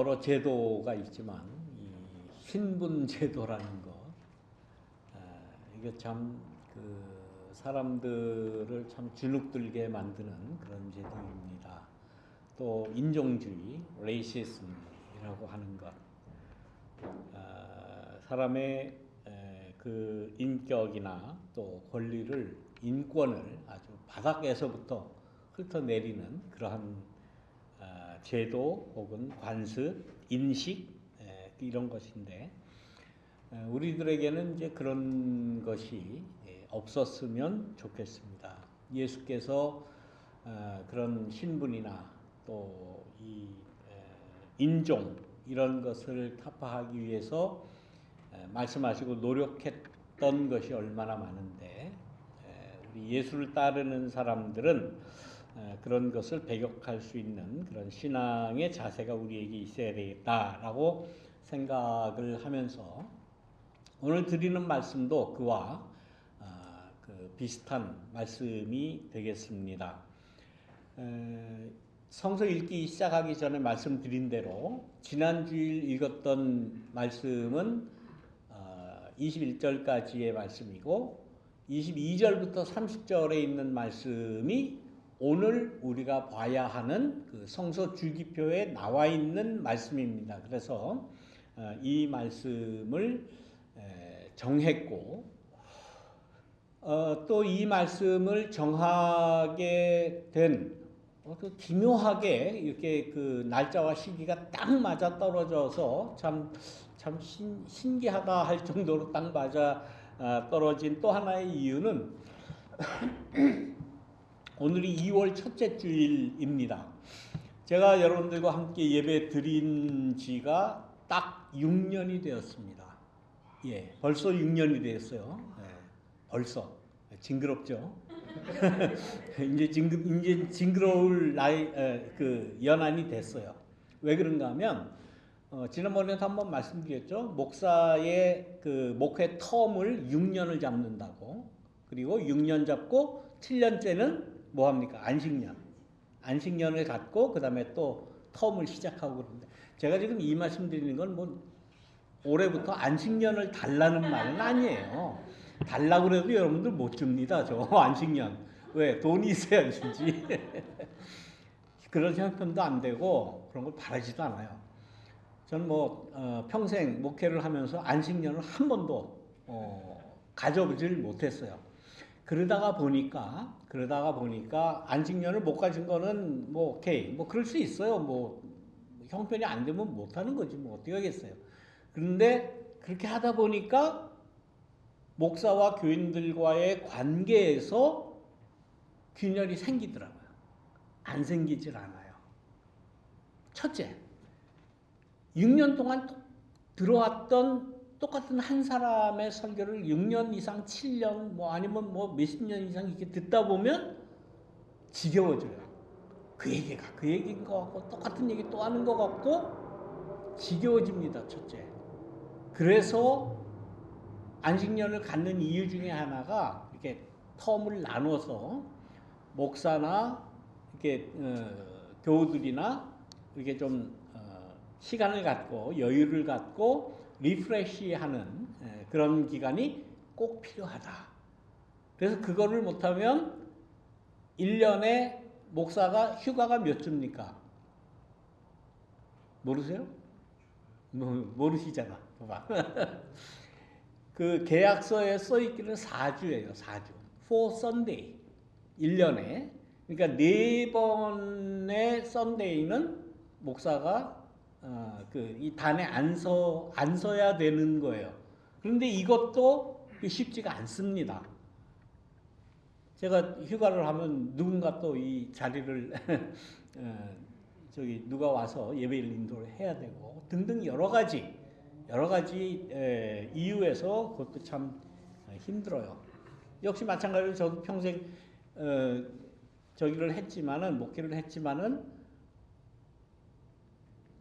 여러 제도가 있지만 이 신분 제도라는 것, 이게 참 사람들을 참 주눅들게 만드는 그런 제도입니다. 또 인종주의, 레이시즘이라고 하는 것, 사람의 그 인격이나 또 권리를, 인권을 아주 바닥에서부터 훑어내리는 그러한 제도 혹은 관습, 인식 이런 것인데, 우리들에게는 이제 그런 것이 없었으면 좋겠습니다. 예수께서 그런 신분이나 또 이 인종 이런 것을 타파하기 위해서 말씀하시고 노력했던 것이 얼마나 많은데, 우리 예수를 따르는 사람들은 그런 것을 배격할 수 있는 그런 신앙의 자세가 우리에게 있어야 되겠다라고 생각을 하면서 오늘 드리는 말씀도 그와 비슷한 말씀이 되겠습니다. 성서 읽기 시작하기 전에 말씀드린 대로 지난주일 읽었던 말씀은 21절까지의 말씀이고 22절부터 30절에 있는 말씀이 오늘 우리가 봐야 하는 그 성서 주기표에 나와 있는 말씀입니다. 그래서 이 말씀을 정했고 또 이 말씀을 정하게 된 기묘하게 이렇게 그 날짜와 시기가 딱 맞아 떨어져서 참 신기하다 할 정도로 딱 맞아 떨어진 또 하나의 이유는 오늘이 2월 첫째 주일입니다. 제가 여러분들과 함께 예배 드린 지가 딱 6년이 되었습니다. 예, 벌써 6년이 되었어요. 예, 벌써 징그럽죠. 이제 징그러울 나이 그 연한이 됐어요. 왜 그런가 하면 지난번에도 한번 말씀드렸죠. 목사의 그 목회 텀을 6년을 잡는다고. 그리고 6년 잡고 7년째는 뭐 합니까? 안식년을 갖고 그다음에 또 텀을 시작하고 그러는데, 제가 지금 이 말씀 드리는 건 뭐 올해부터 안식년을 달라는 말은 아니에요. 달라고 그래도 여러분들 못 줍니다. 저 안식년. 왜? 돈이 있어야 주지. 그런 형편도 안 되고 그런 걸 바라지도 않아요. 저는 평생 목회를 하면서 안식년을 한 번도 가져보질 못했어요. 그러다가 보니까 안식년을 못 가진 거는 오케이. 그럴 수 있어요. 형편이 안 되면 못 하는 거지. 어떻게 하겠어요. 그런데 그렇게 하다 보니까 목사와 교인들과의 관계에서 균열이 생기더라고요. 안 생기질 않아요. 첫째, 6년 동안 들어왔던 똑같은 한 사람의 설교를 6년 이상, 7년, 아니면 몇십 년 이상 이렇게 듣다 보면 지겨워져요. 그 얘기가 그 얘기인 것 같고, 똑같은 얘기 또 하는 것 같고, 지겨워집니다. 첫째. 그래서 안식년을 갖는 이유 중에 하나가 이렇게 텀을 나눠서 목사나 이렇게 교우들이나 이렇게 좀 시간을 갖고 여유를 갖고 리프레시하는 그런 기간이 꼭 필요하다. 그래서 그거를 못하면 1년에 목사가 휴가가 몇 주입니까? 모르세요? 모르시잖아. 봐봐. 그 계약서에 써있기는 4주예요. 4주. For Sunday. 1년에. 그러니까 4번의 썬데이는 목사가 이 단에 안 서야 되는 거예요. 그런데 이것도 쉽지가 않습니다. 제가 휴가를 하면 누군가 또 이 자리를 누가 와서 예배를 인도를 해야 되고 등등 여러 가지 이유에서 그것도 참 힘들어요. 역시 마찬가지로 저도 평생 목회를 했지만은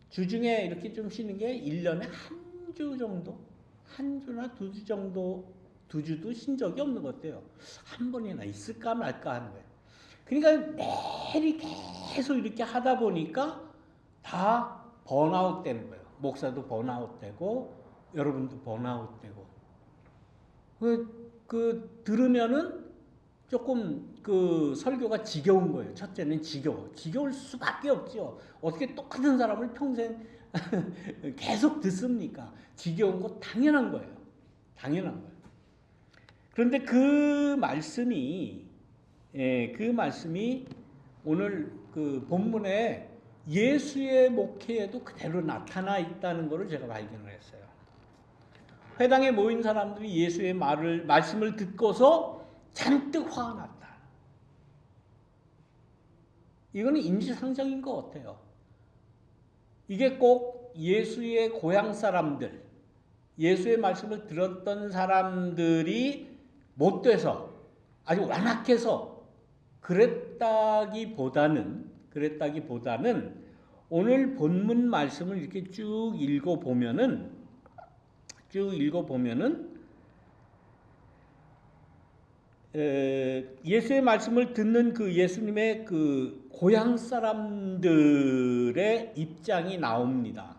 주중에 이렇게 좀 쉬는 게 1년에 한 주 정도, 한 주나 2주 정도, 2주도 쉰 적이 없는 것 같아요. 한 번이나 있을까 말까 하는 거예요. 그러니까 매일 계속 이렇게 하다 보니까 다 번아웃 되는 거예요. 목사도 번아웃 되고 여러분도 번아웃 되고 들으면은 조금 그 설교가 지겨운 거예요. 첫째는 지겨울 수밖에 없죠. 어떻게 똑같은 사람을 평생 계속 듣습니까? 지겨운 거 당연한 거예요. 당연한 거예요. 그런데 그 말씀이 오늘 그 본문에 예수의 목회에도 그대로 나타나 있다는 것을 제가 발견을 했어요. 회당에 모인 사람들이 예수의 말씀을 듣고서 잔뜩 화가 났다. 이거는 인지상정인 것 같아요. 이게 꼭 예수의 고향 사람들, 예수의 말씀을 들었던 사람들이 못돼서 아주 완악해서 그랬다기보다는 오늘 본문 말씀을 이렇게 쭉 읽어보면은 예수의 말씀을 듣는 그 예수님의 그 고향 사람들의 입장이 나옵니다.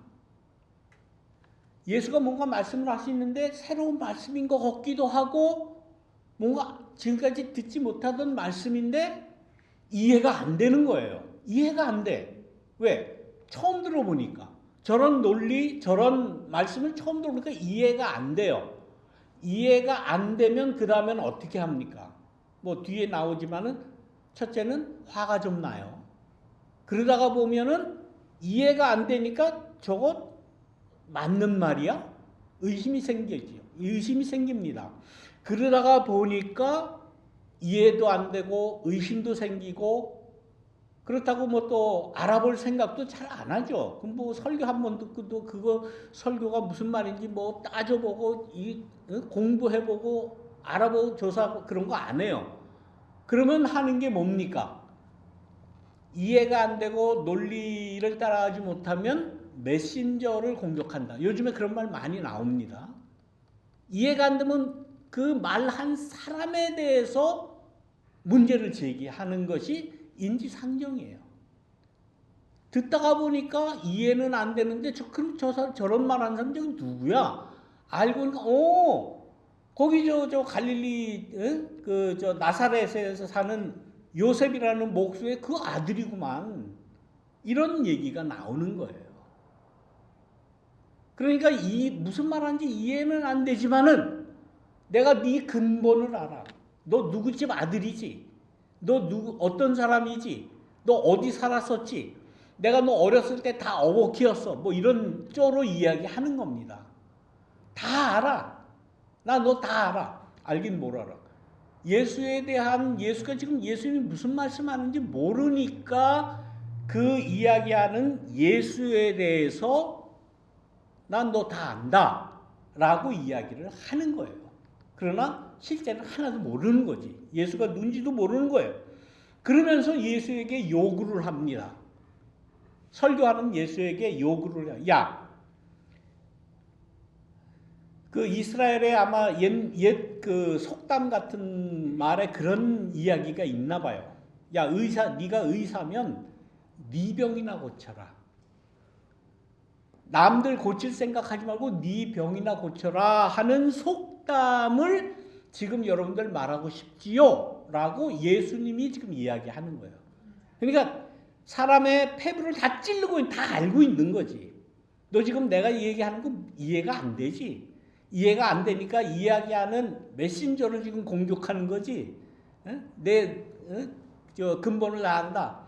예수가 뭔가 말씀을 하시는데 새로운 말씀인 것 같기도 하고 뭔가 지금까지 듣지 못하던 말씀인데 이해가 안 되는 거예요. 이해가 안 돼. 왜? 처음 들어보니까. 저런 논리, 저런 말씀을 처음 들어보니까 이해가 안 돼요. 이해가 안 되면 그 다음엔 어떻게 합니까? 뭐 뒤에 나오지만은 첫째는 화가 좀 나요. 그러다가 보면은 이해가 안 되니까 저거 맞는 말이야? 의심이 생깁니다. 그러다가 보니까 이해도 안 되고 의심도 생기고 그렇다고 뭐 또 알아볼 생각도 잘 안 하죠. 그럼 뭐 설교 한 번 듣고도 그거 설교가 무슨 말인지 뭐 따져보고 공부해보고 알아보고 조사하고 그런 거 안 해요. 그러면 하는 게 뭡니까? 이해가 안 되고 논리를 따라가지 못하면 메신저를 공격한다. 요즘에 그런 말 많이 나옵니다. 이해가 안 되면 그 말한 사람에 대해서 문제를 제기하는 것이 인지상정이에요. 듣다가 보니까 이해는 안 되는데 그럼 저런 말하는 사람 저기 누구야? 알고 보니까 거기 저 갈릴리 저 나사렛에서 사는 요셉이라는 목수의 그 아들이구만. 이런 얘기가 나오는 거예요. 그러니까 무슨 말하는지 이해는 안 되지만은 내가 네 근본을 알아. 너 누구 집 아들이지? 너 어떤 사람이지? 너 어디 살았었지? 내가 너 어렸을 때 다 어버 키웠어. 뭐 이런 쪼로 이야기하는 겁니다. 다 알아. 나 너 다 알아. 알긴 뭘 알아. 예수가 지금 예수님이 무슨 말씀하는지 모르니까 그 이야기하는 예수에 대해서 난 너 다 안다 라고 이야기를 하는 거예요. 그러나 실제는 하나도 모르는 거지. 예수가 누군지도 모르는 거예요. 그러면서 예수에게 요구를 합니다. 설교하는 예수에게 요구를 해요. 야, 그 이스라엘에 아마 옛 그 속담 같은 말에 그런 이야기가 있나 봐요. 야, 네가 의사면 네 병이나 고쳐라. 남들 고칠 생각하지 말고 네 병이나 고쳐라 하는 속담을 지금 여러분들 말하고 싶지요? 라고 예수님이 지금 이야기하는 거예요. 그러니까 사람의 폐부를 다 찌르고 다 알고 있는 거지. 너 지금 내가 얘기하는 거 이해가 안 되지. 이해가 안 되니까 이야기하는 메신저를 지금 공격하는 거지. 저 근본을 안다.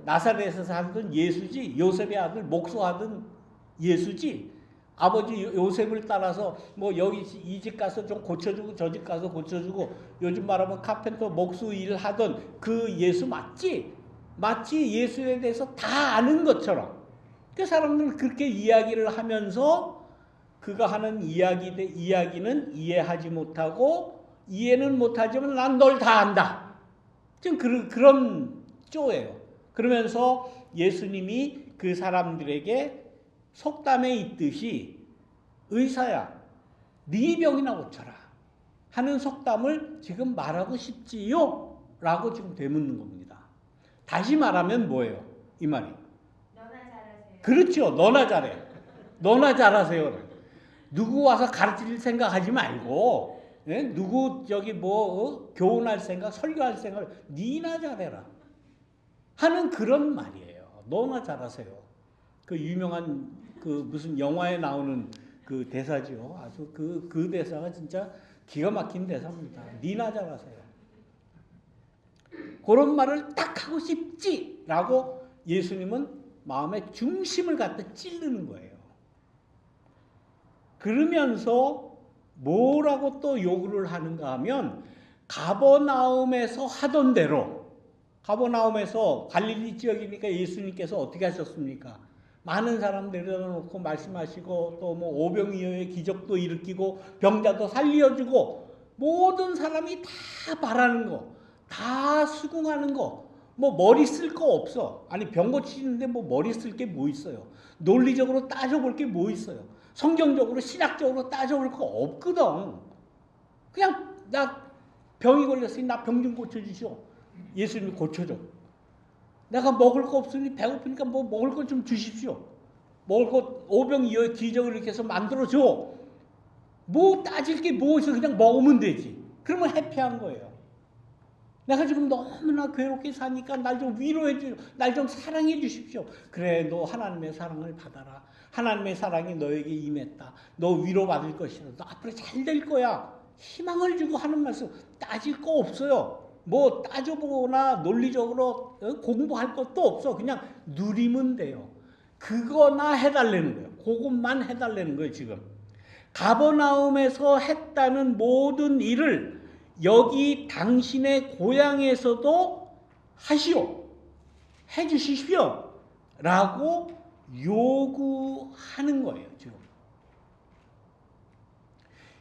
나사렛에서 살던 예수지. 요셉의 아들 목수하던 예수지. 아버지 요셉을 따라서 뭐 여기 이 집 가서 좀 고쳐주고 저 집 가서 고쳐주고 요즘 말하면 카펜터 목수 일 하던 그 예수 맞지? 마치 예수에 대해서 다 아는 것처럼. 그 사람들은 그렇게 이야기를 하면서 그가 하는 이야기는 이해하지 못하고 이해는 못하지만 난 널 다 안다. 지금 그런 쪼예요. 그러면서 예수님이 그 사람들에게 속담에 있듯이 의사야, 네 병이나 고쳐라 하는 속담을 지금 말하고 싶지요? 라고 지금 되묻는 겁니다. 다시 말하면 뭐예요? 이 말이. 그렇죠. 너나 잘해. 너나 잘하세요. 누구 와서 가르칠 생각하지 말고, 예? 누구 저기 교훈할 생각, 설교할 생각, 니나 잘해라 하는 그런 말이에요. 너나 잘하세요. 그 유명한 그 무슨 영화에 나오는 그 대사죠. 아주 그 대사가 진짜 기가 막힌 대사입니다. 니나 잘하세요. 그런 말을 딱 하고 싶지라고 예수님은 마음의 중심을 갖다 찌르는 거예요. 그러면서 뭐라고 또 요구를 하는가 하면 가버나움에서 하던 대로, 가버나움에서 갈릴리 지역이니까 예수님께서 어떻게 하셨습니까? 많은 사람 내려놓고 말씀하시고 또 뭐 오병이어의 기적도 일으키고 병자도 살려주고 모든 사람이 다 바라는 거, 다 수긍하는 거, 뭐 머리 쓸 거 없어. 아니 병 고치는데 뭐 머리 쓸 게 뭐 있어요? 논리적으로 따져볼 게 뭐 있어요? 성경적으로 신학적으로 따져볼 거 없거든. 그냥 나 병이 걸렸으니 나 병 좀 고쳐주시오. 예수님이 고쳐줘. 내가 먹을 거 없으니 배고프니까 뭐 먹을 거 좀 주십시오. 먹을 거 오병이어의 기적을 이렇게 해서 만들어줘. 뭐 따질 게 뭐 있어. 그냥 먹으면 되지. 그러면 해피한 거예요. 내가 지금 너무나 괴롭게 사니까 날 좀 위로해 주십시오. 날 좀 사랑해 주십시오. 그래, 너 하나님의 사랑을 받아라. 하나님의 사랑이 너에게 임했다. 너 위로받을 것이다. 너 앞으로 잘 될 거야. 희망을 주고 하는 말씀. 따질 거 없어요. 뭐 따져보거나 논리적으로 공부할 것도 없어. 그냥 누리면 돼요. 그거나 해달라는 거예요. 그것만 해달라는 거예요. 지금 가버나움에서 했다는 모든 일을 여기 당신의 고향에서도 하시오. 해주십시오. 라고 요구하는 거예요. 지금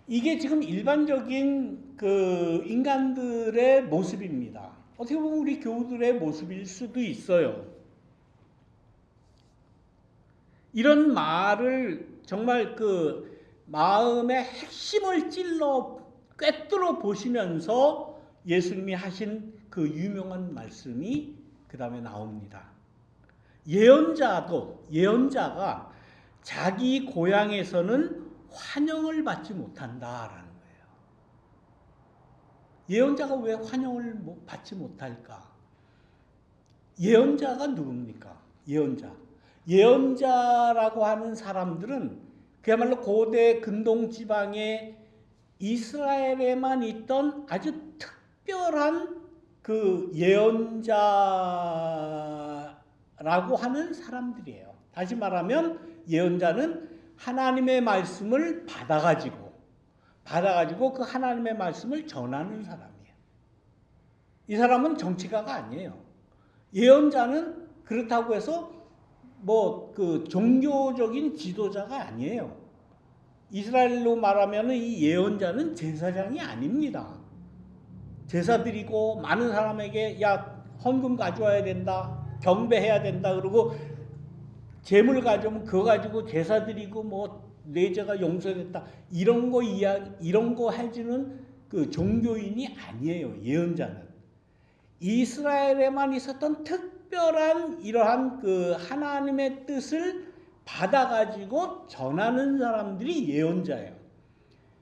이게 지금 일반적인 그 인간들의 모습입니다. 어떻게 보면 우리 교우들의 모습일 수도 있어요. 이런 말을 정말 그 마음의 핵심을 꿰뚫어 보시면서 예수님이 하신 그 유명한 말씀이 그 다음에 나옵니다. 예언자가 자기 고향에서는 환영을 받지 못한다라는 거예요. 예언자가 왜 환영을 받지 못할까? 예언자가 누굽니까? 예언자라고 하는 사람들은 그야말로 고대 근동 지방의 이스라엘에만 있던 아주 특별한 그 예언자라고 하는 사람들이에요. 다시 말하면 예언자는 하나님의 말씀을 받아가지고 그 하나님의 말씀을 전하는 사람이에요. 이 사람은 정치가가 아니에요. 예언자는 그렇다고 해서 뭐 그 종교적인 지도자가 아니에요. 이스라엘로 말하면 이 예언자는 제사장이 아닙니다. 제사 드리고 많은 사람에게 야 헌금 가져와야 된다, 경배해야 된다 그러고 재물 가져오면 그거 가지고 제사 드리고 뭐 내 죄가 용서됐다 이런 거 해주는 그 종교인이 아니에요. 예언자는 이스라엘에만 있었던 특별한 이러한 그 하나님의 뜻을 받아가지고 전하는 사람들이 예언자예요.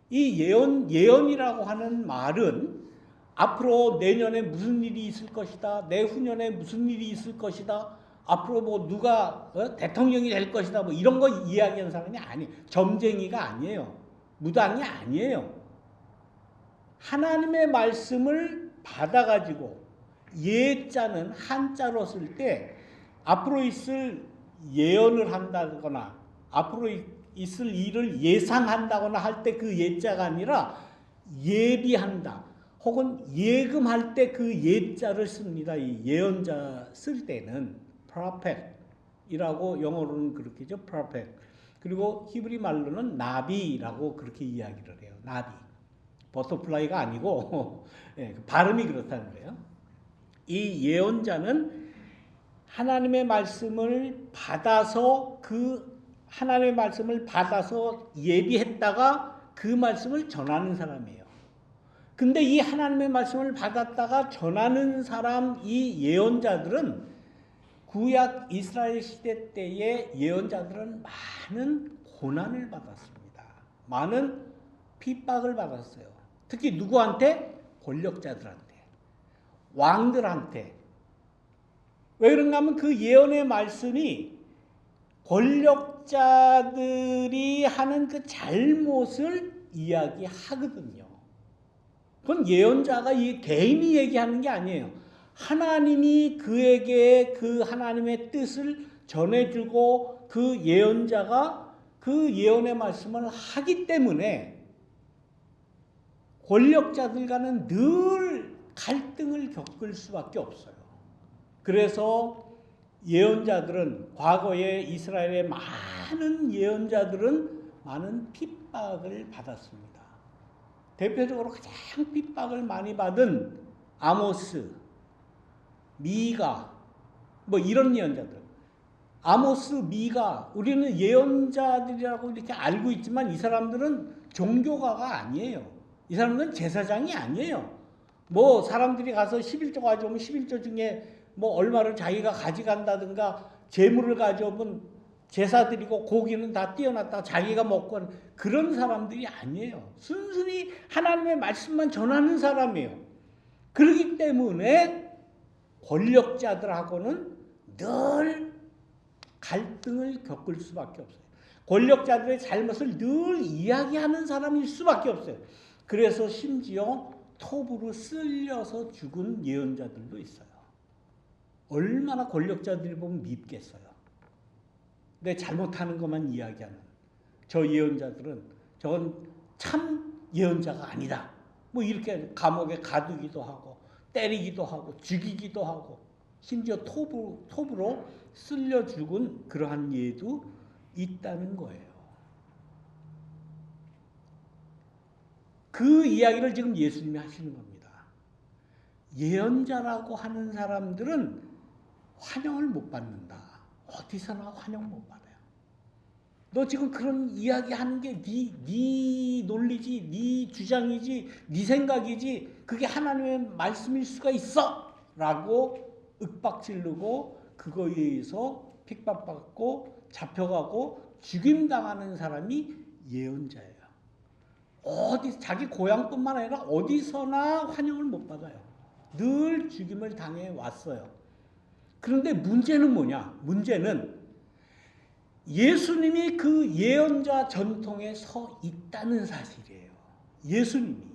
이 예언이라고 하는 말은 앞으로 내년에 무슨 일이 있을 것이다, 내후년에 무슨 일이 있을 것이다, 앞으로 뭐 누가 대통령이 될 것이다, 뭐 이런 거 이야기하는 사람이 아니에요. 점쟁이가 아니에요. 무당이 아니에요. 하나님의 말씀을 받아가지고 예자는 한자로 쓸 때 앞으로 있을 예언을 한다거나 앞으로 있을 일을 예상한다거나 할 때 그 예자가 아니라 예비한다 혹은 예금할 때 그 예자를 씁니다. 이 예언자 쓸 때는 prophet이라고 영어로는 그렇게 죠. prophet. 그리고 히브리 말로는 나비라고 그렇게 이야기를 해요. 나비. 버터플라이가 아니고 발음이 그렇다는 거예요. 이 예언자는 하나님의 말씀을 받아서 예비했다가 그 말씀을 전하는 사람이에요. 근데 이 하나님의 말씀을 받았다가 전하는 사람, 이 예언자들은 구약 이스라엘 시대 때의 예언자들은 많은 고난을 받았습니다. 많은 핍박을 받았어요. 특히 누구한테? 권력자들한테, 왕들한테. 왜 그런가 하면 그 예언의 말씀이 권력자들이 하는 그 잘못을 이야기하거든요. 그건 예언자가 개인이 얘기하는 게 아니에요. 하나님이 그에게 그 하나님의 뜻을 전해주고 그 예언자가 그 예언의 말씀을 하기 때문에 권력자들과는 늘 갈등을 겪을 수밖에 없어요. 그래서 예언자들은 과거에 이스라엘의 많은 예언자들은 많은 핍박을 받았습니다. 대표적으로 가장 핍박을 많이 받은 아모스, 미가 뭐 이런 예언자들. 아모스, 미가 우리는 예언자들이라고 이렇게 알고 있지만 이 사람들은 종교가가 아니에요. 이 사람들은 제사장이 아니에요. 뭐 사람들이 가서 11조 가져오면 11조 중에 뭐 얼마를 자기가 가져간다든가 재물을 가져오면 제사 드리고 고기는 다 띄어놨다 자기가 먹고 하는 그런 사람들이 아니에요. 순순히 하나님의 말씀만 전하는 사람이에요. 그렇기 때문에 권력자들하고는 늘 갈등을 겪을 수밖에 없어요. 권력자들의 잘못을 늘 이야기하는 사람일 수밖에 없어요. 그래서 심지어 톱으로 쓸려서 죽은 예언자들도 있어요. 얼마나 권력자들이 보면 밉겠어요. 내 잘못하는 것만 이야기하는 저 예언자들은 저건 참 예언자가 아니다. 뭐 이렇게 감옥에 가두기도 하고 때리기도 하고 죽이기도 하고 심지어 톱으로 쓸려 죽은 그러한 예도 있다는 거예요. 그 이야기를 지금 예수님이 하시는 겁니다. 예언자라고 하는 사람들은 환영을 못 받는다. 어디서나 환영 못 받아요. 너 지금 그런 이야기 하는 게 네 논리지, 네 주장이지, 네 생각이지 그게 하나님의 말씀일 수가 있어! 라고 윽박지르고 그거에 의해서 핍박받고 잡혀가고 죽임당하는 사람이 예언자예요. 자기 고향뿐만 아니라 어디서나 환영을 못 받아요. 늘 죽임을 당해 왔어요. 그런데 문제는 뭐냐? 문제는 예수님이 그 예언자 전통에 서 있다는 사실이에요. 예수님이.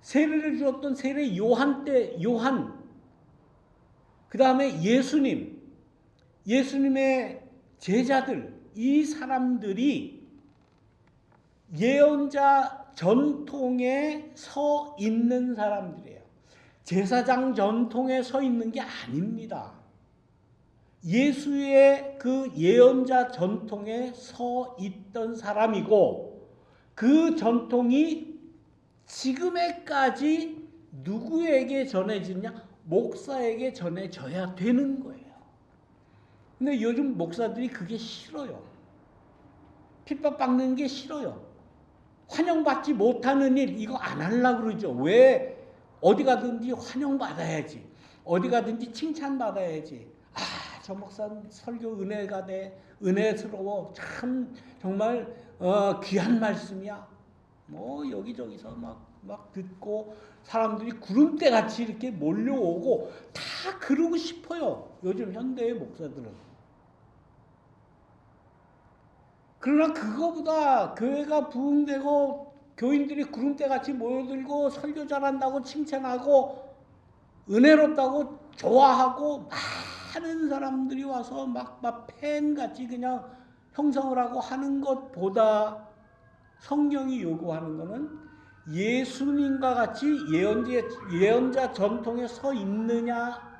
세례를 주었던 세례 요한 때 요한, 그 다음에 예수님의 제자들, 이 사람들이 예언자 전통에 서 있는 사람들이에요. 제사장 전통에 서 있는 게 아닙니다. 예수의 그 예언자 전통에 서 있던 사람이고 그 전통이 지금에까지 누구에게 전해지느냐? 목사에게 전해져야 되는 거예요. 근데 요즘 목사들이 그게 싫어요. 핍박받는 게 싫어요. 환영받지 못하는 일 이거 안 하려고 그러죠. 왜? 어디 가든지 환영받아야지. 어디 가든지 칭찬받아야지. 저 목사 설교 은혜가 돼. 은혜스러워. 참 정말 귀한 말씀이야. 뭐 여기저기서 막 듣고 사람들이 구름대같이 이렇게 몰려오고 다 그러고 싶어요. 요즘 현대의 목사들은. 그러나 그거보다 교회가 부흥되고 교인들이 구름대같이 모여들고 설교 잘한다고 칭찬하고 은혜롭다고 좋아하고 많은 사람들이 와서 막 팬같이 그냥 형성을 하고 하는 것보다 성경이 요구하는 것은 예수님과 같이 예언자 전통에 서 있느냐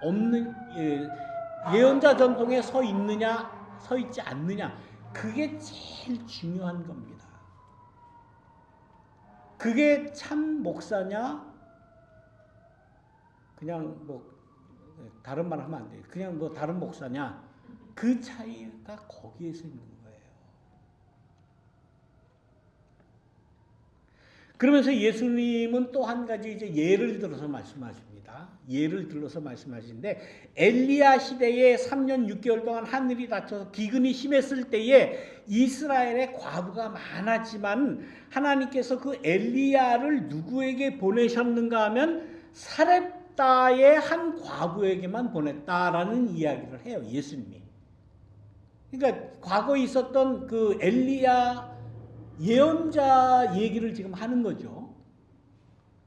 예언자 전통에 서 있느냐 서 있지 않느냐 그게 제일 중요한 겁니다. 그게 참 목사냐 그냥 뭐 다른 말 하면 안 돼요. 그냥 뭐 다른 목사냐 그 차이가 거기에서 있는 거예요. 그러면서 예수님은 또 한 가지 이제 예를 들어서 말씀하십니다. 예를 들어서 말씀하시는데 엘리야 시대에 3년 6개월 동안 하늘이 닫혀서 기근이 심했을 때에 이스라엘의 과부가 많았지만 하나님께서 그 엘리야를 누구에게 보내셨는가 하면 사렙다의 한 과부에게만 보냈다라는 이야기를 해요. 예수님이. 그러니까 과거에 있었던 그 엘리야 예언자 얘기를 지금 하는 거죠.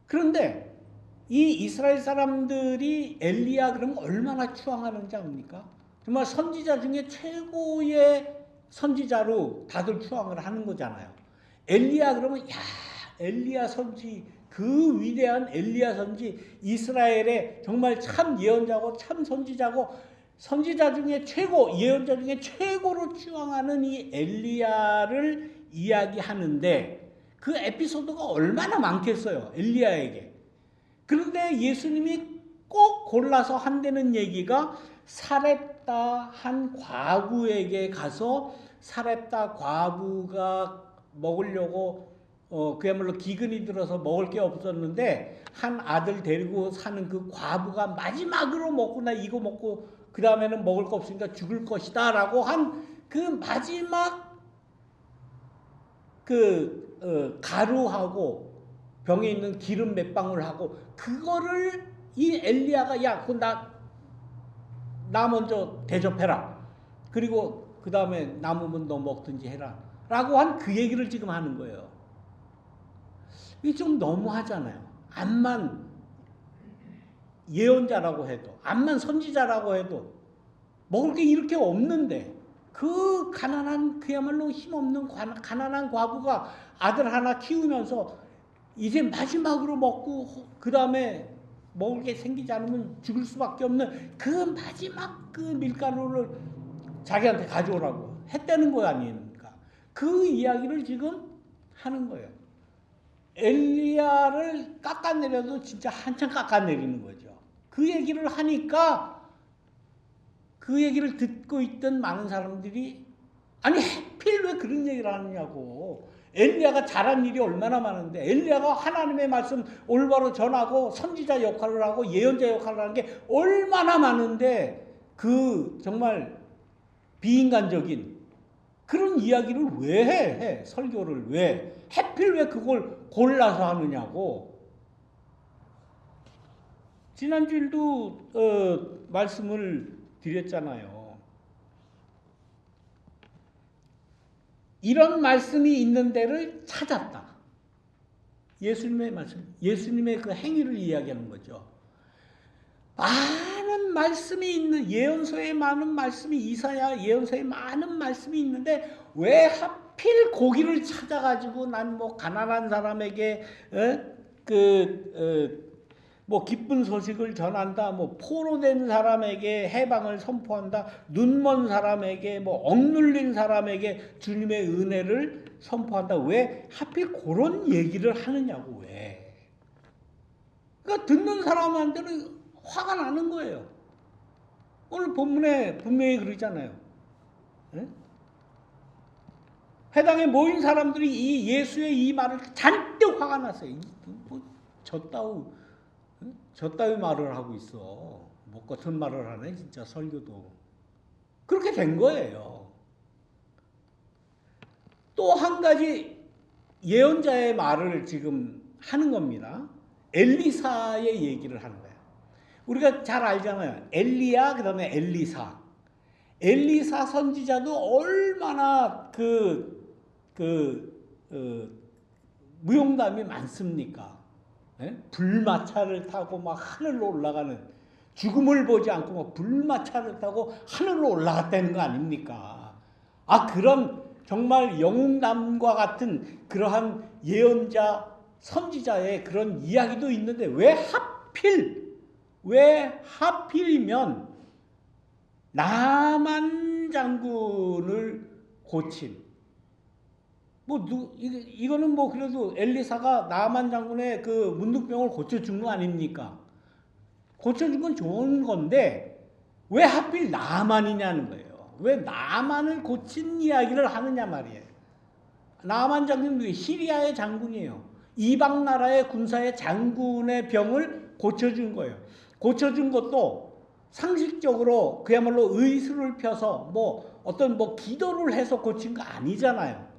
그런데 이 이스라엘 사람들이 엘리야 그러면 얼마나 추앙하는지 압니까? 정말 선지자 중에 최고의 선지자로 다들 추앙을 하는 거잖아요. 엘리야 그러면 야 엘리야 선지 그 위대한 엘리야 선지 이스라엘의 정말 참 예언자고 참 선지자고 선지자 중에 최고 예언자 중에 최고로 추앙하는 이 엘리야를 이야기하는데 그 에피소드가 얼마나 많겠어요. 엘리야에게. 그런데 예수님이 꼭 골라서 한다는 얘기가 사렙다 한 과부에게 가서 사렙다 과부가 먹으려고 그야말로 기근이 들어서 먹을 게 없었는데 한 아들 데리고 사는 그 과부가 마지막으로 먹고 나 이거 먹고 그 다음에는 먹을 거 없으니까 죽을 것이다 라고 한 그 마지막 가루하고 병에 있는 기름 몇 방울하고 그거를 이 엘리야가 야 그거 나 먼저 대접해라. 그리고 그 다음에 남으면 너 먹든지 해라. 라고 한 그 얘기를 지금 하는 거예요. 이게 좀 너무하잖아요. 암만 예언자라고 해도 암만 선지자라고 해도 먹을 게 이렇게 없는데 그 가난한 그야말로 힘없는 가난한 과부가 아들 하나 키우면서 이제 마지막으로 먹고 그 다음에 먹을 게 생기지 않으면 죽을 수밖에 없는 그 마지막 그 밀가루를 자기한테 가져오라고 했다는 거 아닙니까? 그 이야기를 지금 하는 거예요. 엘리야를 깎아내려도 진짜 한참 깎아내리는 거죠. 그 얘기를 하니까 그 얘기를 듣고 있던 많은 사람들이 아니 하필 왜 그런 얘기를 하느냐고. 엘리야가 잘한 일이 얼마나 많은데 엘리야가 하나님의 말씀 올바로 전하고 선지자 역할을 하고 예언자 역할을 하는 게 얼마나 많은데 그 정말 비인간적인 그런 이야기를 왜 해? 설교를 왜? 하필 왜 그걸 골라서 하느냐고. 지난주일도 말씀을 드렸잖아요. 이런 말씀이 있는 데를 찾았다. 예수님의 말씀, 예수님의 그 행위를 이야기하는 거죠. 많은 말씀이 있는 예언서에 많은 말씀이 이사야 예언서에 많은 말씀이 있는데 왜 하필 거기를 찾아가지고 난 뭐 가난한 사람에게 뭐 기쁜 소식을 전한다, 뭐 포로된 사람에게 해방을 선포한다, 눈먼 사람에게 뭐 억눌린 사람에게 주님의 은혜를 선포한다. 왜 하필 그런 얘기를 하느냐고. 왜? 그러니까 듣는 사람한테는 화가 나는 거예요. 오늘 본문에 분명히 그러잖아요. 네? 회당에 모인 사람들이 이 예수의 이 말을 잔뜩 화가 났어요. 뭐 저따위 말을 하고 있어. 뭐 같은 말을 하네 진짜 설교도. 그렇게 된 거예요. 또 한 가지 예언자의 말을 지금 하는 겁니다. 엘리사의 얘기를 하는 거예요. 우리가 잘 알잖아요. 엘리야 그다음에 엘리사. 엘리사 선지자도 얼마나 무용담이 많습니까? 네? 불마차를 타고 막 하늘로 올라가는 죽음을 보지 않고 막 불마차를 타고 하늘로 올라갔다는 거 아닙니까? 그런 정말 영웅담과 같은 그러한 예언자 선지자의 그런 이야기도 있는데 왜 하필이면 나만 장군을 고친 이거는 뭐 그래도 엘리사가 나만 장군의 그 문둥병을 고쳐준 거 아닙니까? 고쳐준 건 좋은 건데 왜 하필 나만이냐는 거예요. 왜 나만을 고친 이야기를 하느냐 말이에요. 나만 장군은 시리아의 장군이에요. 이방 나라의 군사의 장군의 병을 고쳐준 거예요. 고쳐준 것도 상식적으로 그야말로 의술을 펴서 뭐 어떤 뭐 기도를 해서 고친 거 아니잖아요.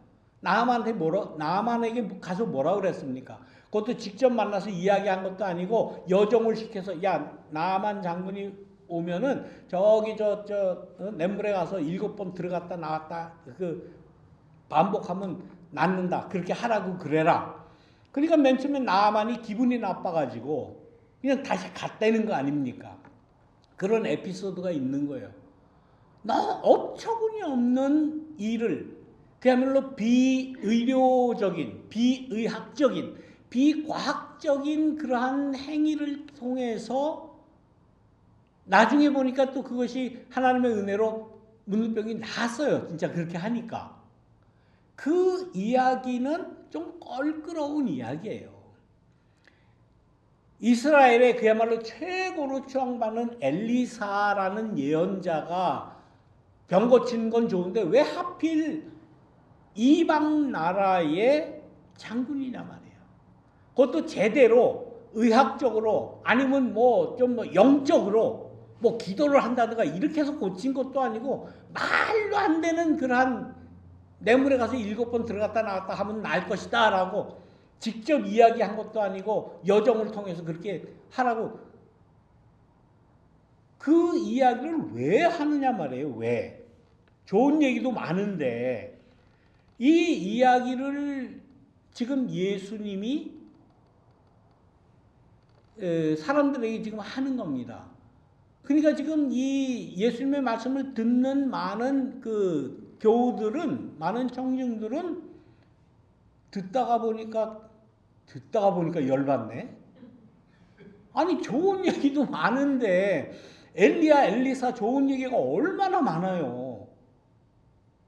나아만에게 가서 뭐라 그랬습니까? 그것도 직접 만나서 이야기한 것도 아니고 여정을 시켜서 야 나아만 장군이 오면은 저기 냇물에 가서 7번 들어갔다 나왔다 그 반복하면 낫는다. 그렇게 하라고 그래라. 그러니까 맨 처음에 나아만이 기분이 나빠가지고 그냥 다시 갔다는 거 아닙니까? 그런 에피소드가 있는 거예요. 나 어처구니 없는 일을 그야말로 비의료적인, 비의학적인, 비과학적인 그러한 행위를 통해서 나중에 보니까 또 그것이 하나님의 은혜로 문둥병이 나았어요. 진짜 그렇게 하니까. 그 이야기는 좀 껄끄러운 이야기예요. 이스라엘의 그야말로 최고로 추앙받는 엘리사라는 예언자가 병 고치는 건 좋은데 왜 하필 이방 나라의 장군이냐 말이에요. 그것도 제대로 의학적으로 아니면 뭐 좀 영적으로 뭐 기도를 한다든가 이렇게 해서 고친 것도 아니고 말도 안 되는 그러한 냇물에 가서 7번 들어갔다 나왔다 하면 날 것이다 라고 직접 이야기한 것도 아니고 여정을 통해서 그렇게 하라고 그 이야기를 왜 하느냐 말이에요. 왜? 좋은 얘기도 많은데 이 이야기를 지금 예수님이 사람들에게 지금 하는 겁니다. 그러니까 지금 이 예수님의 말씀을 듣는 많은 그 교우들은, 많은 청중들은 듣다가 보니까 열받네. 아니 좋은 얘기도 많은데 엘리야 엘리사 좋은 얘기가 얼마나 많아요.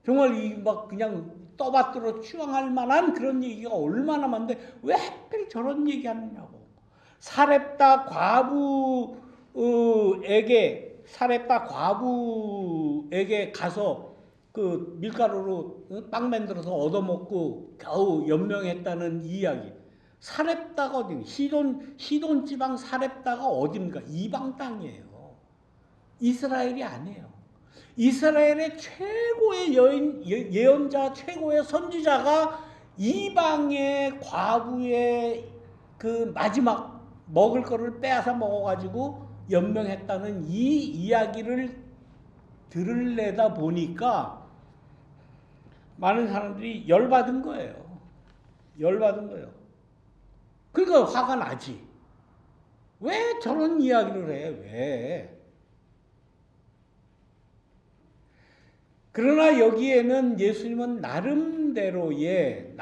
정말 이 막 그냥 떠받들어 추앙할 만한 그런 얘기가 얼마나 많은데 왜 하필 저런 얘기하느냐고. 사렙다 과부에게 가서 그 밀가루로 빵 만들어서 얻어먹고 겨우 연명했다는 이야기. 사렙다가 어디? 시돈 지방 사렙다가 어디입니까? 이방 땅이에요. 이스라엘이 아니에요. 이스라엘의 최고의 예언자, 최고의 선지자가 이방의 과부의 그 마지막 먹을 거를 빼앗아 먹어가지고 연명했다는 이 이야기를 들으려다 보니까 많은 사람들이 열받은 거예요. 그러니까 화가 나지. 왜 저런 이야기를 해? 왜? 그러나 여기에는 예수님은 나름대로의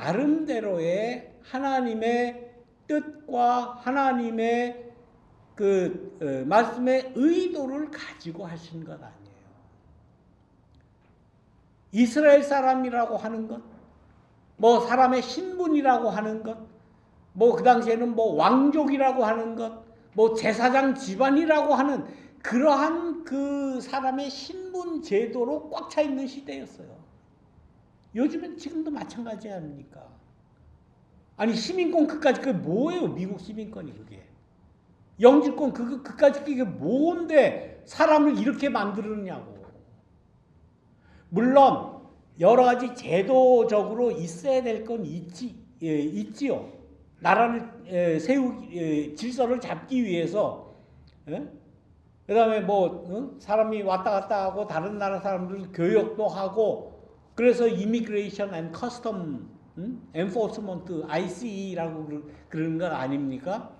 하나님의 뜻과 하나님의 그 말씀의 의도를 가지고 하신 것 아니에요. 이스라엘 사람이라고 하는 것, 뭐 사람의 신분이라고 하는 것, 뭐 그 당시에는 뭐 왕족이라고 하는 것, 뭐 제사장 집안이라고 하는 그러한 그 사람의 신분 제도로 꽉 차 있는 시대였어요. 요즘은 지금도 마찬가지 아닙니까? 아니 시민권 그까짓 그게 뭐예요? 미국 시민권이 그게. 영주권 그까짓 그게 뭔데 사람을 이렇게 만들느냐고. 물론 여러 가지 제도적으로 있어야 될 건 있지요. 나라를 질서를 잡기 위해서. 그 다음에 뭐 사람이 왔다 갔다 하고 다른 나라 사람들 교역도 하고 그래서 이미그레이션 앤 커스텀 엔포스먼트 ICE라고 그러는 건 아닙니까?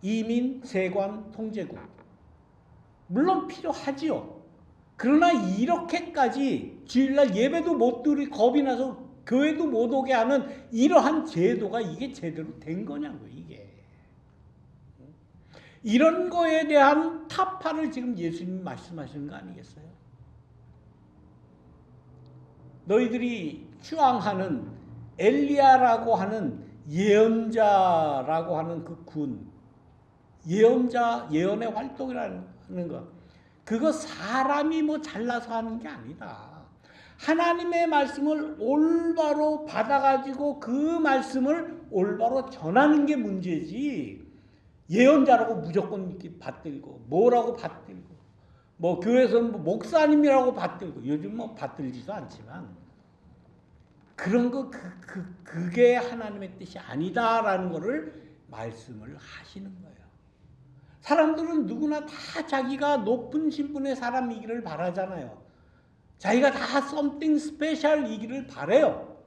이민 세관 통제국. 물론 필요하지요. 그러나 이렇게까지 주일날 예배도 못 드리 겁이 나서 교회도 못 오게 하는 이러한 제도가 이게 제대로 된 거냐고요, 이게. 이런 거에 대한 타파를 지금 예수님이 말씀하시는 거 아니겠어요? 너희들이 추앙하는 엘리야라고 하는 예언자라고 하는 그 군, 예언의 활동이라는 것, 그거 사람이 뭐 잘나서 하는 게 아니다. 하나님의 말씀을 올바로 받아가지고 그 말씀을 올바로 전하는 게 문제지. 예언자라고 무조건 이렇게 받들고, 뭐라고 받들고, 뭐 교회에서는 뭐 목사님이라고 받들고, 요즘 뭐 받들지도 않지만, 그런 거, 그게 하나님의 뜻이 아니다라는 거를 말씀을 하시는 거예요. 사람들은 누구나 다 자기가 높은 신분의 사람이기를 바라잖아요. 자기가 다 something special이기를 바래요.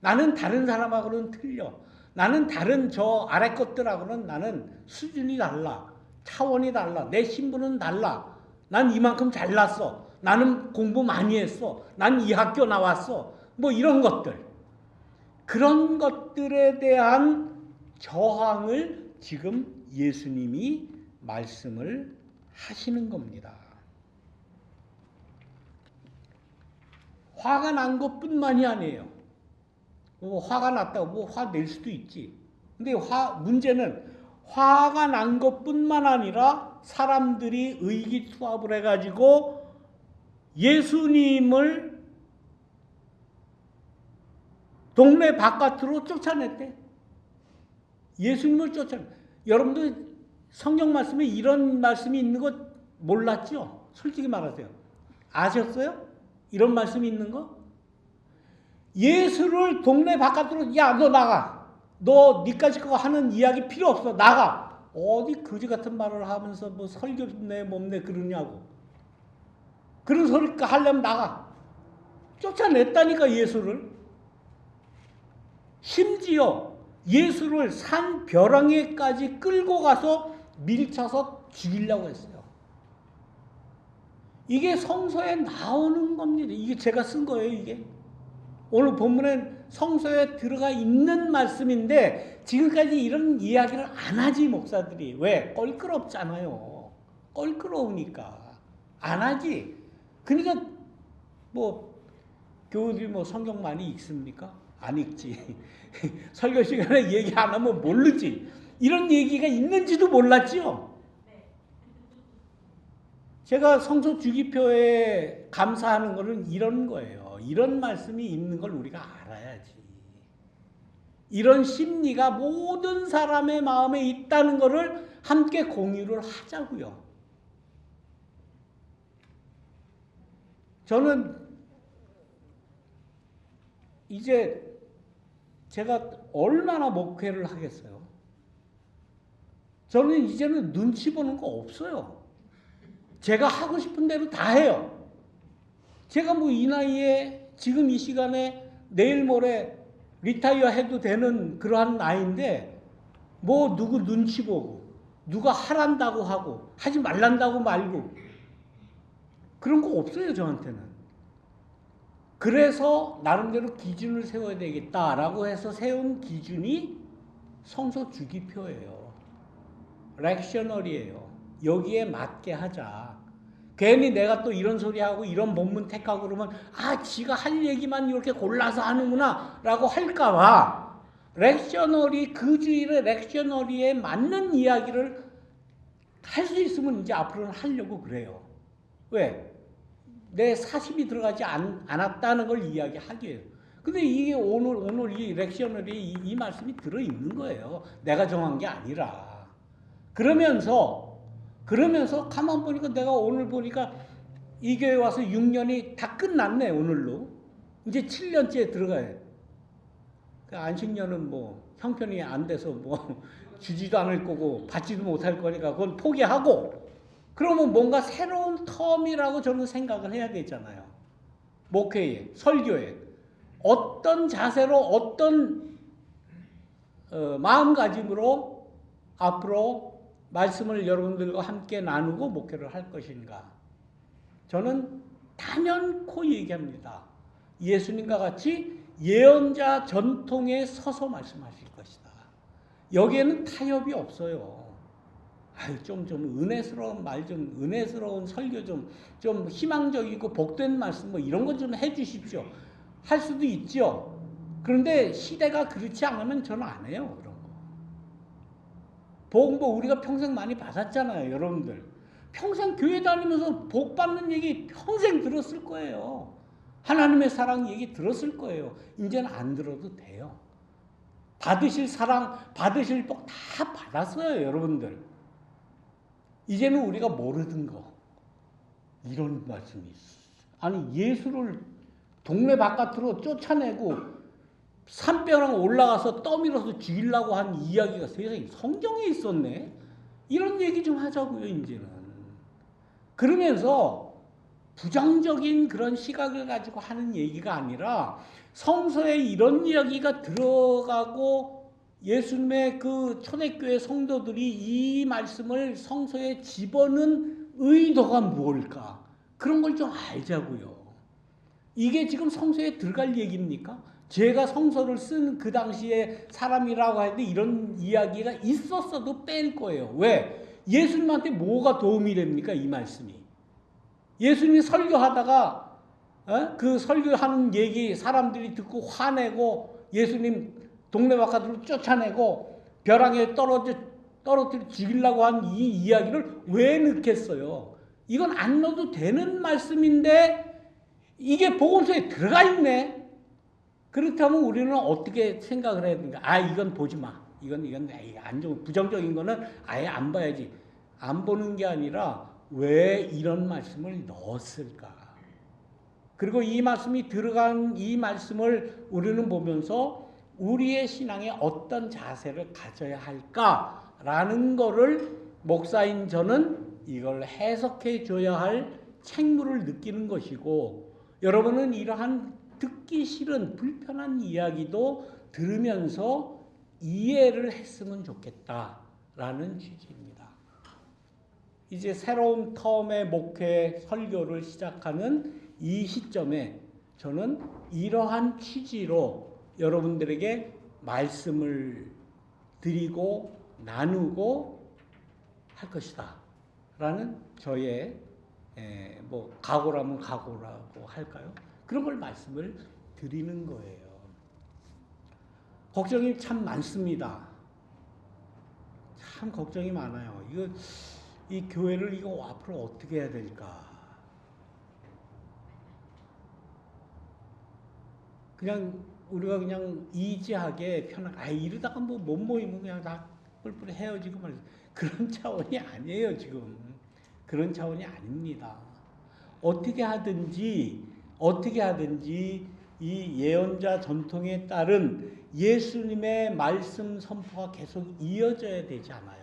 나는 다른 사람하고는 틀려. 나는 다른 저 아래 것들하고는 나는 수준이 달라. 차원이 달라. 내 신분은 달라. 난 이만큼 잘났어. 나는 공부 많이 했어. 난 이 학교 나왔어. 뭐 이런 것들. 그런 것들에 대한 저항을 지금 예수님이 말씀을 하시는 겁니다. 화가 난 것뿐만이 아니에요. 화가 났다고 뭐 화 낼 수도 있지. 근데 문제는 화가 난 것뿐만 아니라 사람들이 의기투합을 해가지고 예수님을 동네 바깥으로 쫓아냈대. 예수님을 쫓아냈대. 여러분들 성경 말씀에 이런 말씀이 있는 거 몰랐죠? 솔직히 말하세요. 아셨어요? 이런 말씀이 있는 거? 예수를 동네 바깥으로, 야, 너 나가. 너 니까지 거 하는 이야기 필요 없어. 나가. 어디 거지 같은 말을 하면서 뭐 설교 내 몸내 그러냐고. 그런 소리 하려면 나가. 쫓아냈다니까 예수를. 심지어 예수를 산 벼랑에까지 끌고 가서 밀쳐서 죽이려고 했어요. 이게 성서에 나오는 겁니다. 이게 제가 쓴 거예요, 이게. 오늘 본문엔 성서에 들어가 있는 말씀인데 지금까지 이런 이야기를 안 하지 목사들이. 왜? 껄끄럽잖아요. 껄끄러우니까 안 하지. 그러니까 뭐 교우들이 뭐 성경 많이 읽습니까? 안 읽지. 설교 시간에 얘기 안 하면 모르지. 이런 얘기가 있는지도 몰랐죠. 제가 성서 주기표에 감사하는 거는 이런 거예요. 이런 말씀이 있는 걸 우리가 알아야지. 이런 심리가 모든 사람의 마음에 있다는 것을 함께 공유를 하자고요. 저는 이제 제가 얼마나 목회를 하겠어요. 저는 이제는 눈치 보는 거 없어요. 제가 하고 싶은 대로 다 해요. 제가 뭐 이 나이에 지금 이 시간에 내일 모레 리타이어 해도 되는 그러한 나이인데 뭐 누구 눈치 보고 누가 하란다고 하고 하지 말란다고 말고 그런 거 없어요 저한테는. 그래서 나름대로 기준을 세워야 되겠다라고 해서 세운 기준이 성서 주기표예요. 렉셔널이에요. 여기에 맞게 하자. 괜히 내가 또 이런 소리하고 이런 본문 택하고 그러면 지가 할 얘기만 이렇게 골라서 하는구나 라고 할까봐 렉셔널이 그 주일의 렉셔널리에 맞는 이야기를 할 수 있으면 이제 앞으로는 하려고 그래요. 왜? 내 사심이 들어가지 않았다는 걸 이야기하기 위해요. 근데 이게 오늘 이 렉셔널에 이 말씀이 들어있는 거예요. 내가 정한 게 아니라. 그러면서 가만 보니까 내가 오늘 보니까 이 교회 와서 6년이 다 끝났네 오늘로. 이제 7년째 들어가요. 안식년은 뭐 형편이 안 돼서 뭐 주지도 않을 거고 받지도 못할 거니까 그건 포기하고 그러면 뭔가 새로운 텀이라고 저는 생각을 해야 되잖아요. 목회에, 설교에 어떤 자세로 어떤 마음가짐으로 앞으로 말씀을 여러분들과 함께 나누고 목회를 할 것인가. 저는 단연코 얘기합니다. 예수님과 같이 예언자 전통에 서서 말씀하실 것이다. 여기에는 타협이 없어요. 좀 은혜스러운 말 은혜스러운 설교 좀 희망적이고 복된 말씀 뭐 이런 것 좀 해주십시오. 할 수도 있죠. 그런데 시대가 그렇지 않으면 저는 안 해요. 그런 거. 복 뭐 우리가 평생 많이 받았잖아요. 여러분들. 평생 교회 다니면서 복 받는 얘기 평생 들었을 거예요. 하나님의 사랑 얘기 들었을 거예요. 이제는 안 들어도 돼요. 받으실 사랑, 받으실 복 다 받았어요, 여러분들. 이제는 우리가 모르던 거. 이런 말씀이 있어요. 아니, 예수를 동네 바깥으로 쫓아내고 산벼랑 올라가서 떠밀어서 죽이려고 한 이야기가 세상에 성경에 있었네. 이런 얘기 좀 하자고요, 이제는. 그러면서 부정적인 그런 시각을 가지고 하는 얘기가 아니라 성서에 이런 이야기가 들어가고 예수님의 그 초대교회 성도들이 이 말씀을 성서에 집어넣은 의도가 무엇일까? 그런 걸 좀 알자고요. 이게 지금 성서에 들어갈 얘기입니까? 제가 성서를 쓴 그 당시에 사람이라고 하는데 이런 이야기가 있었어도 뺄 거예요. 왜? 예수님한테 뭐가 도움이 됩니까? 이 말씀이. 예수님이 설교하다가 그 설교하는 얘기 사람들이 듣고 화내고 예수님 동네 바깥으로 쫓아내고 벼랑에 떨어뜨려 죽이려고 한 이 이야기를 왜 넣겠어요? 이건 안 넣어도 되는 말씀인데 이게 복음서에 들어가 있네. 그렇다면 우리는 어떻게 생각을 해야 되는가? 아, 이건 보지 마. 이건 안 좋은 부정적인 거는 아예 안 봐야지. 안 보는 게 아니라 왜 이런 말씀을 넣었을까? 그리고 이 말씀이 들어간 이 말씀을 우리는 보면서 우리의 신앙에 어떤 자세를 가져야 할까라는 거를 목사인 저는 이걸 해석해 줘야 할 책무를 느끼는 것이고, 여러분은 이러한 듣기 싫은 불편한 이야기도 들으면서 이해를 했으면 좋겠다라는 취지입니다. 이제 새로운 텀의 목회 설교를 시작하는 이 시점에 저는 이러한 취지로 여러분들에게 말씀을 드리고 나누고 할 것이다 라는 저의 뭐 각오라면 각오라고 할까요? 그런 걸 말씀을 드리는 거예요. 걱정이 참 많습니다. 참 걱정이 많아요. 이 교회를 이거 앞으로 어떻게 해야 될까? 그냥 우리가 그냥 이지하게 편하게 이러다가 뭐 못 모이면 그냥 다 뿔뿔이 헤어지고 말이죠. 그런 차원이 아니에요, 지금. 그런 차원이 아닙니다. 어떻게 하든지 이 예언자 전통에 따른 예수님의 말씀 선포가 계속 이어져야 되지 않아요?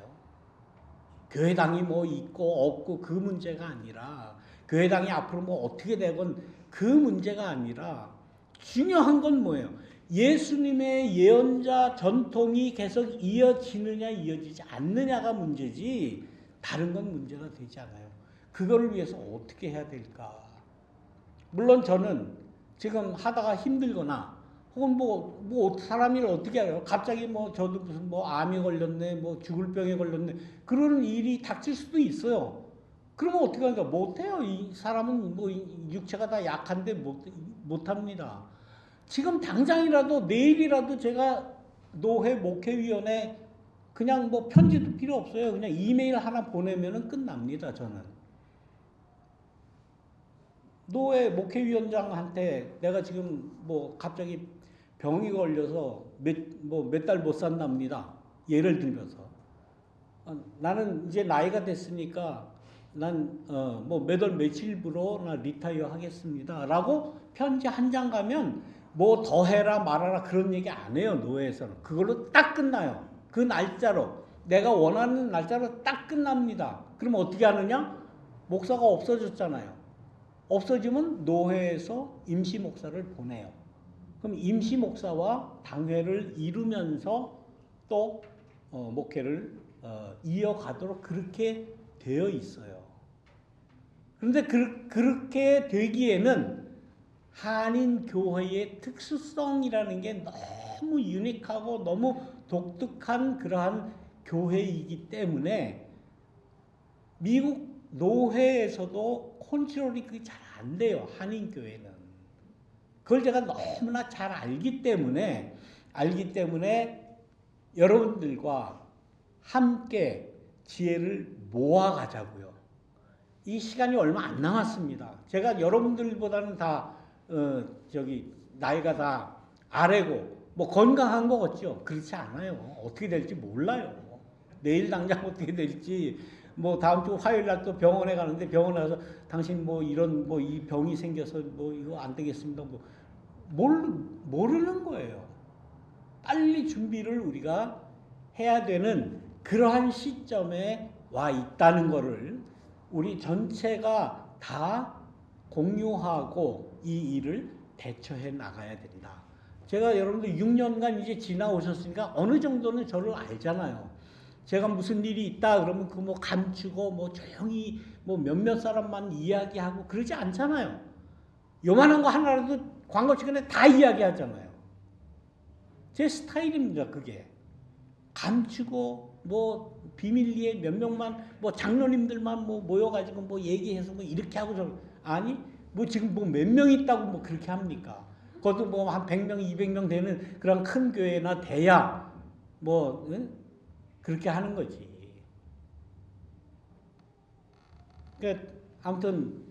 교회당이 뭐 있고 없고 그 문제가 아니라, 교회당이 앞으로 뭐 어떻게 되건 그 문제가 아니라, 중요한 건 뭐예요? 예수님의 예언자 전통이 계속 이어지느냐 이어지지 않느냐가 문제지 다른 건 문제가 되지 않아요. 그거를 위해서 어떻게 해야 될까? 물론 저는 지금 하다가 힘들거나 혹은 뭐 사람이 어떻게 해요? 갑자기 뭐 저도 무슨 뭐 암이 걸렸네, 뭐 죽을 병에 걸렸네, 그런 일이 닥칠 수도 있어요. 그러면 어떻게 하니까 못해요. 이 사람은 뭐 육체가 다 약한데 못합니다. 지금 당장이라도 내일이라도 제가 노회 목회위원회 그냥 뭐 편지도 필요 없어요. 그냥 이메일 하나 보내면은 끝납니다. 저는 노회 목회위원장한테 내가 지금 뭐 갑자기 병이 걸려서 몇 달 못 산답니다. 예를 들면서 나는 이제 나이가 됐으니까 난 뭐 몇 월 며칠부로 나 리타이어 하겠습니다라고 편지 한 장 가면 뭐 더 해라 말아라 그런 얘기 안 해요. 노회에서는 그걸로 딱 끝나요. 그 날짜로 내가 원하는 날짜로 딱 끝납니다. 그럼 어떻게 하느냐? 목사가 없어졌잖아요. 없어지면 노회에서 임시 목사를 보내요. 그럼 임시 목사와 당회를 이루면서 또 목회를 이어가도록 그렇게 되어 있어요. 그런데 그렇게 되기에는 한인교회의 특수성이라는 게 너무 유니크하고 너무 독특한 그러한 교회이기 때문에 미국 노회에서도 컨트롤이 그게 잘 안 돼요. 한인교회는. 그걸 제가 너무나 잘 알기 때문에 여러분들과 함께 지혜를 모아가자고요. 이 시간이 얼마 안 남았습니다. 제가 여러분들보다는 다 나이가 다 아래고 뭐 건강한 거겠죠. 그렇지 않아요. 어떻게 될지 몰라요. 내일 당장 어떻게 될지 뭐 다음 주 화요일 날 또 병원에 가는데 병원에 가서 당신 뭐 이런 뭐 이 병이 생겨서 뭐 이거 안 되겠습니다. 뭐 모르는 거예요. 빨리 준비를 우리가 해야 되는 그러한 시점에 와 있다는 거를 우리 전체가 다 공유하고 이 일을 대처해 나가야 된다. 제가 여러분들 6년간 이제 지나오셨으니까 어느 정도는 저를 알잖아요. 제가 무슨 일이 있다 그러면 그 뭐 감추고 뭐 조용히 뭐 몇몇 사람만 이야기하고 그러지 않잖아요. 요만한 거 하나라도 광고 시간에 다 이야기하잖아요. 제 스타일입니다, 그게. 감추고 뭐 비밀리에 몇 명만 뭐 장로님들만 뭐 모여가지고 뭐 얘기해서 뭐 이렇게 하고 저 아니 뭐 지금 뭐 몇 명 있다고 뭐 그렇게 합니까? 그것도 뭐 한 100명, 200명 되는 그런 큰 교회나 돼야 뭐 그렇게 하는 거지. 그러니까 아무튼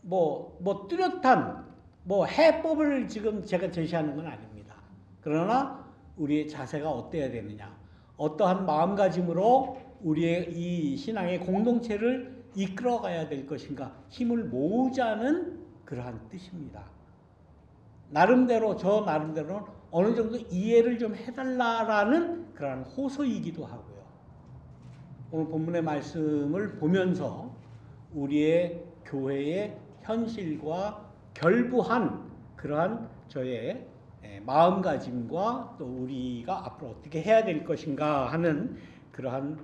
뭐 뚜렷한 뭐 해법을 지금 제가 제시하는 건 아닙니다. 그러나 우리의 자세가 어때야 되느냐, 어떠한 마음가짐으로 우리의 이 신앙의 공동체를 이끌어가야 될 것인가, 힘을 모으자는 그러한 뜻입니다. 나름대로 저 나름대로는 어느 정도 이해를 좀 해달라라는 그러한 호소이기도 하고요. 오늘 본문의 말씀을 보면서 우리의 교회의 현실과 결부한 그러한 저의 마음가짐과 또 우리가 앞으로 어떻게 해야 될 것인가 하는 그러한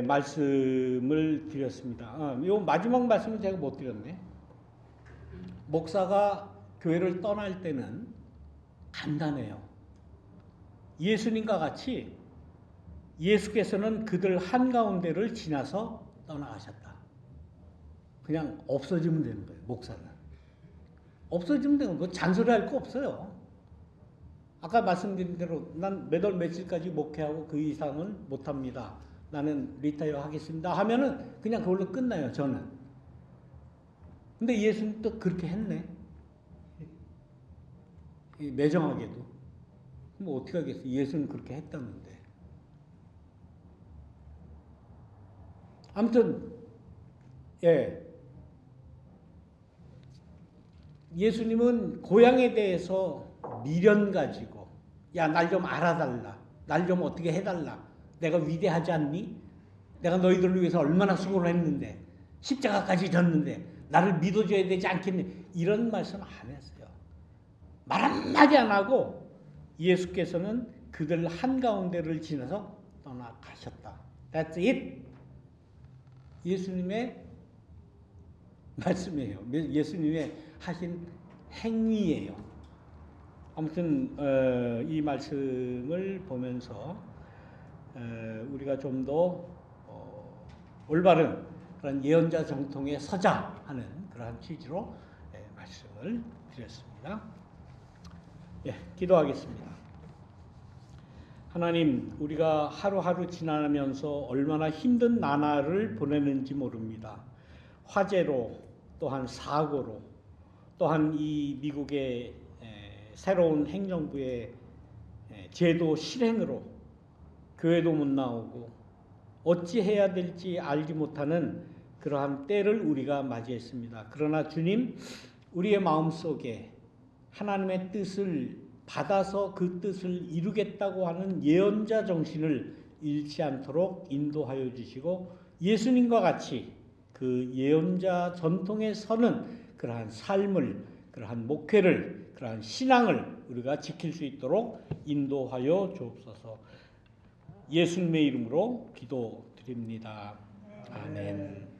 말씀을 드렸습니다. 이 마지막 말씀은 제가 못 드렸네. 목사가 교회를 떠날 때는 간단해요. 예수님과 같이 예수께서는 그들 한가운데를 지나서 떠나가셨다. 그냥 없어지면 되는 거예요, 목사는. 없어지면 되는 거예요. 잔소리할 거 없어요. 아까 말씀드린 대로 난 몇 월 며칠까지 목회하고 그 이상은 못합니다. 나는 리타이어 하겠습니다 하면은 그냥 그걸로 끝나요, 저는. 근데 예수님 또 그렇게 했네. 매정하게도. 뭐 어떻게 하겠어요. 예수는 그렇게 했다는데. 아무튼 예수님은 고향에 대해서 미련 가지고 야, 날 좀 알아달라. 날 좀 어떻게 해달라. 내가 위대하지 않니? 내가 너희들을 위해서 얼마나 수고를 했는데 십자가까지 졌는데 나를 믿어줘야 되지 않겠니? 이런 말씀 안 했어요. 말 한마디 안 하고 예수께서는 그들 한가운데를 지나서 떠나가셨다. That's it. 예수님의 말씀이에요. 예수님의 하신 행위예요. 아무튼 이 말씀을 보면서 우리가 좀 더 올바른 그런 예언자 정통에 서자 하는 그러한 취지로 말씀을 드렸습니다. 기도하겠습니다. 하나님, 우리가 하루하루 지나면서 얼마나 힘든 나날을 보내는지 모릅니다. 화재로, 또한 사고로, 또한 이 미국의 새로운 행정부의 제도 실행으로 교회도 못 나오고 어찌해야 될지 알지 못하는 그러한 때를 우리가 맞이했습니다. 그러나 주님, 우리의 마음속에 하나님의 뜻을 받아서 그 뜻을 이루겠다고 하는 예언자 정신을 잃지 않도록 인도하여 주시고 예수님과 같이 그 예언자 전통에 서는 그러한 삶을, 그러한 목회를, 그러한 신앙을 우리가 지킬 수 있도록 인도하여 주옵소서. 예수님의 이름으로 기도드립니다. 아멘.